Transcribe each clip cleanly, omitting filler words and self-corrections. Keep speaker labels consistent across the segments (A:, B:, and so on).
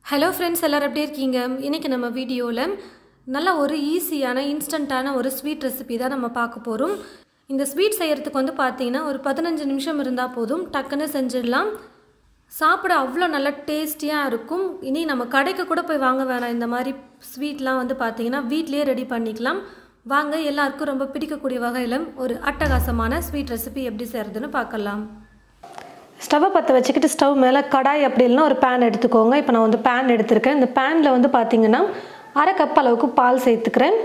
A: Hello friends, எல்லாரும் எப்படி இருக்கீங்க? இன்னைக்கு நம்ம வீடியோல நல்ல ஒரு ஈஸியான இன்ஸ்டன்ட்டான ஒரு ஸ்வீட் ரெசிபி தான் நம்ம பார்க்க போறோம். இந்த ஸ்வீட் செய்யிறதுக்கு வந்து பாத்தீங்கன்னா ஒரு 15 நிமிஷம் இருந்தா போதும், டக்குன்னு செஞ்சிடலாம். சாப்பிட அவ்வளோ நல்ல டேஸ்டியா இருக்கும். இனி நம்ம கடைக்கு கூட போய் வாங்க வேணாம். இந்த மாதிரி ஸ்வீட்லாம் வந்து பாத்தீங்கன்னா வீட்லயே ரெடி பண்ணிக்கலாம். வாங்க எல்லாருக்கும் ரொம்ப பிடிக்கக்கூடிய வகையில ஒரு அட்டகாசமான ஸ்வீட் ரெசிபி எப்படி செய்யறதுன்னு பார்க்கலாம். ஸ்டவ் பற்ற வச்சுக்கிட்டு ஸ்டவ் மேலே கடாய் அப்படி இல்லைனா ஒரு பேன் எடுத்துக்கோங்க. இப்போ நான் வந்து பேன் எடுத்துருக்கேன். இந்த பேனில் வந்து பார்த்தீங்கன்னா அரை கப் அளவுக்கு பால் சேர்த்துக்கிறேன்.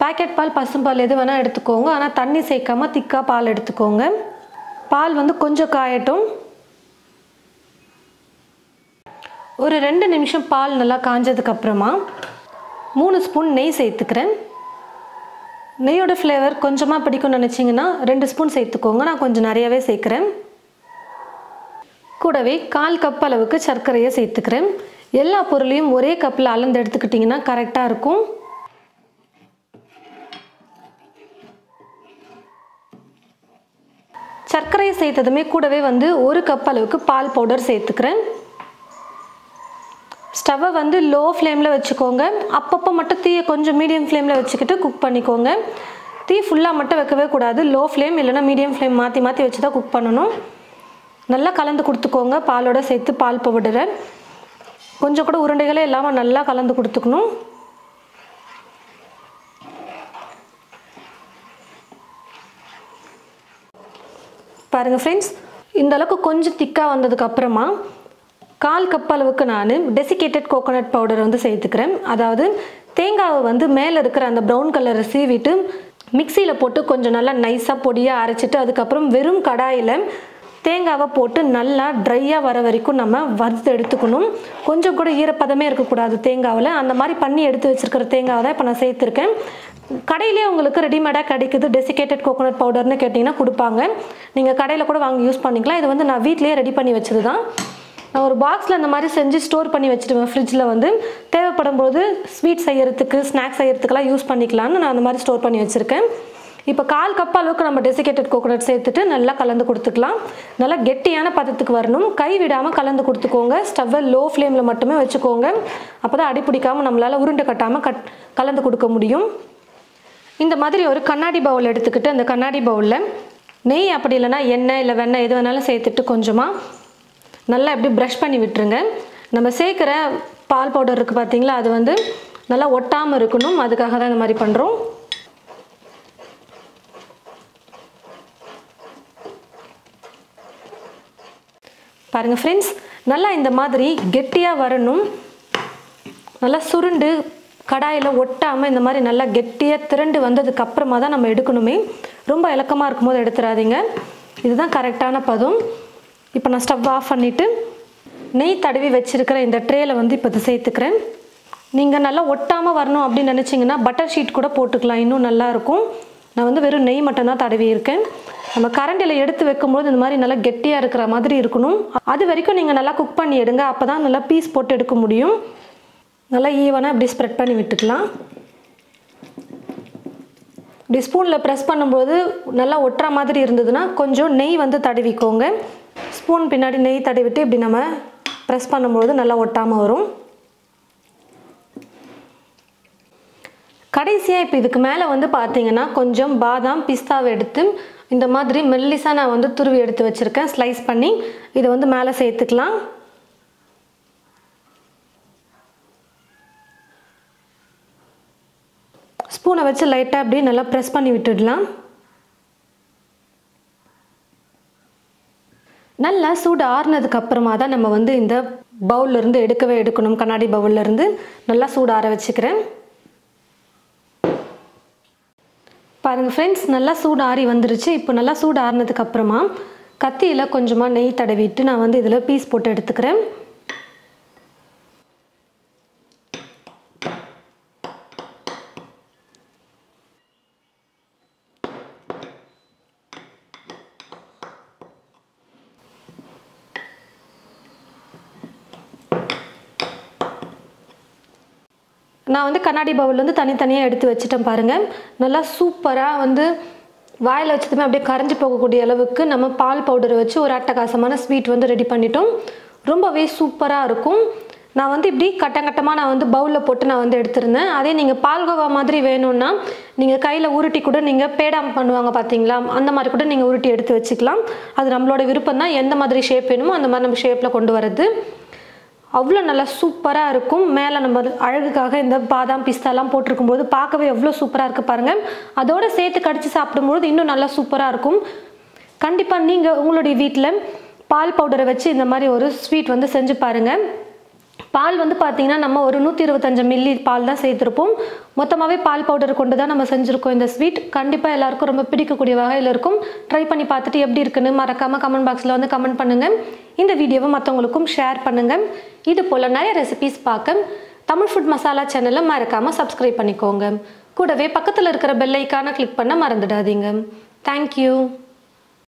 A: பேக்கெட் பால், பசும்பால் எது வேணால் எடுத்துக்கோங்க. ஆனால் தண்ணி சேர்க்காம திக்காக பால் எடுத்துக்கோங்க. பால் வந்து கொஞ்சம் காயட்டும். ஒரு 2 நிமிஷம் பால் நல்லா காஞ்சதுக்கப்புறமா 3 ஸ்பூன் நெய் சேர்த்துக்கிறேன். நெய்யோட ஃப்ளேவர் கொஞ்சமாக பிடிக்கும்னு நினச்சிங்கன்னா 2 ஸ்பூன் சேர்த்துக்கோங்க. நான் கொஞ்சம் நிறையவே சேர்க்குறேன். கூடவே 1/4 கப் அளவுக்கு சர்க்கரையை சேர்த்துக்கிறேன். எல்லா பொருளையும் ஒரே கப்பில் அளந்து எடுத்துக்கிட்டிங்கன்னா கரெக்டாக இருக்கும். சர்க்கரையை சேர்த்ததுமே கூடவே வந்து 1 கப் அளவுக்கு பால் பவுடர் சேர்த்துக்கிறேன். ஸ்டவ்வை வந்து லோ ஃப்ளேமில் வச்சுக்கோங்க. அப்பப்போ மட்டும் தீயை கொஞ்சம் மீடியம் ஃப்ளேமில் வச்சுக்கிட்டு குக் பண்ணிக்கோங்க. தீ ஃபுல்லாக மட்டும் வைக்கவே கூடாது. லோ ஃப்ளேம் இல்லைனா மீடியம் ஃப்ளேம் மாற்றி மாற்றி வச்சு தான் குக் பண்ணணும். நல்லா கலந்து கொடுத்துக்கோங்க. பாலோட சேர்த்து பால் பவுடரை கொஞ்சம் கூட உருண்டைகளே இல்லாமல் நல்லா கலந்து கொடுத்துக்கணும். பாருங்கள் ஃப்ரெண்ட்ஸ், இந்த அளவுக்கு கொஞ்சம் திக்காக வந்ததுக்கப்புறமா 1/4 கப் அளவுக்கு நான் டெசிகேட்டட் கோகோனட் பவுடர் வந்து சேர்த்துக்கிறேன். அதாவது தேங்காவை வந்து மேலே இருக்கிற அந்த ப்ரௌன் கலரை சீவிட்டு மிக்சியில் போட்டு கொஞ்சம் நல்லா நைஸாக பொடியாக அரைச்சிட்டு அதுக்கப்புறம் வெறும் கடாயில் தேங்காவை போட்டு நல்லா ட்ரையாக வர வரைக்கும் நம்ம வறுத்து எடுத்துக்கணும். கொஞ்சம் கூட ஈரப்பதமே இருக்கக்கூடாது தேங்காவில். அந்த மாதிரி பண்ணி எடுத்து வச்சுருக்கிற தேங்காவை தான் இப்போ நான் சேர்த்துருக்கேன். கடையிலே உங்களுக்கு ரெடிமேடாக கிடைக்குது. டெசிகேட்டட் கோகோனட் பவுடர்னு கேட்டிங்கன்னா கொடுப்பாங்க. நீங்கள் கடையில் கூட வாங்கி யூஸ் பண்ணிக்கலாம். இது வந்து நான் வீட்டிலேயே ரெடி பண்ணி வச்சது தான். நான் ஒரு பாக்ஸில் இந்த மாதிரி செஞ்சு ஸ்டோர் பண்ணி வச்சுடுவேன். ஃப்ரிட்ஜில் வந்து தேவைப்படும் போது ஸ்வீட் செய்யறதுக்கு, ஸ்நாக்ஸ் செய்யறதுக்கெல்லாம் யூஸ் பண்ணிக்கலான்னு நான் அந்த மாதிரி ஸ்டோர் பண்ணி வச்சுருக்கேன். இப்போ 1/4 கப் அளவுக்கு நம்ம டெசிகேட்டட் கோகோனட் சேர்த்துட்டு நல்லா கலந்து கொடுத்துக்கலாம். நல்லா கெட்டியான பதத்துக்கு வரணும். கை விடாமல் கலந்து கொடுத்துக்கோங்க. ஸ்டவ்வை லோ ஃப்ளேமில் மட்டுமே வச்சுக்கோங்க. அப்போ தான் அடி பிடிக்காமல் நம்மளால் உருண்டை கட்டாமல் கலந்து கொடுக்க முடியும். இந்த மாதிரி ஒரு கண்ணாடி பவுல் எடுத்துக்கிட்டு அந்த கண்ணாடி பவுலில் நெய் அப்படி இல்லைனா எண்ணெய் இல்லை வெண்ணெய் எது வேணாலும் சேர்த்துட்டு கொஞ்சமாக நல்லா எப்படி ப்ரஷ் பண்ணி விட்டுருங்க. நம்ம சேர்க்குற பால் பவுடர் இருக்குது பார்த்தீங்களா, அது வந்து நல்லா ஒட்டாமல் இருக்கணும். அதுக்காக தான் இந்த மாதிரி பண்ணுறோம். பாருங்கள் ஃப்ரெண்ட்ஸ், நல்லா இந்த மாதிரி கெட்டியாக வரணும். நல்லா சுருண்டு கடாயில் ஒட்டாமல் இந்த மாதிரி நல்லா கெட்டியாக திரண்டு வந்ததுக்கு அப்புறமா தான் நம்ம எடுக்கணுமே. ரொம்ப இலக்கமாக இருக்கும்போது எடுத்துடாதீங்க. இதுதான் கரெக்டான பதம். இப்போ நான் ஸ்டவ் ஆஃப் பண்ணிவிட்டு நெய் தடவி வச்சுருக்கிற இந்த ட்ரேயில் வந்து இப்போ இதை சேர்த்துக்கிறேன். நீங்கள் நல்லா ஒட்டாமல் வரணும் அப்படின்னு நினச்சிங்கன்னா பட்டர் ஷீட் கூட போட்டுக்கலாம், இன்னும் நல்லாயிருக்கும். நான் வந்து வெறும் நெய் மட்டும்தான் தடவி இருக்கேன். நம்ம கரண்டில் எடுத்து வைக்கும்போது இந்த மாதிரி நல்லா கெட்டியாக இருக்கிற மாதிரி இருக்கணும். அது வரைக்கும் நீங்கள் நல்லா குக் பண்ணி எடுங்க. அப்போ தான் நல்லா பீஸ் போட்டு எடுக்க முடியும். நல்லா ஈவனாக இப்படி ஸ்ப்ரெட் பண்ணி விட்டுக்கலாம். இப்படி ஸ்பூனில் ப்ரெஸ் பண்ணும்போது நல்லா ஒட்டுற மாதிரி இருந்ததுன்னா கொஞ்சம் நெய் வந்து தடவிக்கோங்க. ஸ்பூன் பின்னாடி நெய் தடவிட்டு இப்படி நம்ம ப்ரெஸ் பண்ணும்போது நல்லா ஒட்டாமல் வரும். கடைசியாக இப்போ இதுக்கு மேலே வந்து பார்த்தீங்கன்னா கொஞ்சம் பாதாம், பிஸ்தாவை எடுத்து இந்த மாதிரி மெல்லிஸாக நான் வந்து துருவி எடுத்து வச்சுருக்கேன். ஸ்லைஸ் பண்ணி இதை வந்து மேலே சேர்த்துக்கலாம். ஸ்பூனை வச்சு லைட்டாக அப்படி நல்லா ப்ரெஸ் பண்ணி விட்டுடலாம். நல்லா சூடு ஆறுனதுக்கு அப்புறமா தான் நம்ம வந்து இந்த பவுல்லேருந்து எடுக்கணும். கண்ணாடி பவுல்லேருந்து நல்லா சூடு ஆற வச்சுக்கிறேன். பாருங்கள் ஃப்ரெண்ட்ஸ், நல்லா சூடு ஆறி வந்துருச்சு. இப்போ நல்லா சூடு ஆறுனதுக்கு அப்புறமா கத்தியில் கொஞ்சமாக நெய் தடவிட்டு நான் வந்து இதில் பீஸ் போட்டு எடுத்துக்கிறேன். நான் வந்து கண்ணாடி பவுல் வந்து தனித்தனியாக எடுத்து வச்சுட்டேன். பாருங்கள், நல்லா சூப்பராக வந்து வாயில் வச்சதுமே அப்படியே கரைஞ்சி போகக்கூடிய அளவுக்கு நம்ம பால் பவுடரை வச்சு ஒரு அட்டகாசமான ஸ்வீட் வந்து ரெடி பண்ணிட்டோம். ரொம்பவே சூப்பராக இருக்கும். நான் வந்து இப்படி கட்டங்கட்டமாக நான் வந்து பவுலில் போட்டு நான் வந்து எடுத்திருந்தேன். அதே நீங்கள் பால்கோவா மாதிரி வேணும்னா நீங்கள் கையில் உருட்டி கூட நீங்கள் பேடாம் பண்ணுவாங்க பார்த்தீங்களா, அந்த மாதிரி கூட நீங்கள் உருட்டி எடுத்து வச்சுக்கலாம். அது நம்மளோட விருப்பம் தான். எந்த மாதிரி ஷேப் வேணுமோ அந்த மாதிரி நம்ம ஷேப்பில் கொண்டு வரது. அவ்வளோ நல்லா சூப்பராக இருக்கும். மேலே நம்ம அழகுக்காக இந்த பாதாம் பிஸ்தாலாம் போட்டிருக்கும்போது பார்க்கவே எவ்வளோ சூப்பராக இருக்குது பாருங்கள். அதோடு சேர்த்து கடிச்சு சாப்பிடும்போது இன்னும் நல்லா சூப்பராக இருக்கும். கண்டிப்பாக நீங்கள் உங்களுடைய வீட்டில் பால் பவுடரை வச்சு இந்த மாதிரி ஒரு ஸ்வீட் வந்து செஞ்சு பாருங்கள். பால் வந்து பார்த்திங்கன்னா நம்ம ஒரு 125 மில்லி பால் தான் சேர்த்துருப்போம். மொத்தமாகவே பால் பவுடர் கொண்டு தான் நம்ம செஞ்சுருக்கோம். இந்த ஸ்வீட் கண்டிப்பாக எல்லாருக்கும் ரொம்ப பிடிக்கக்கூடிய வகையில் இருக்கும். ட்ரை பண்ணி பார்த்துட்டு எப்படி இருக்குன்னு மறக்காமல் கமெண்ட் பாக்ஸில் வந்து கமெண்ட் பண்ணுங்கள். இந்த வீடியோவை மற்றவங்களுக்கும் ஷேர் பண்ணுங்கள். இது போல் நிறைய ரெசிபீஸ் பார்க்க தமிழ் ஃபுட் மசாலா சேனலை மறக்காமல் சப்ஸ்கிரைப் பண்ணிக்கோங்க. கூடவே பக்கத்தில் இருக்கிற பெல் ஐக்கானை கிளிக் பண்ண மறந்துடாதீங்க. தேங்க்யூ.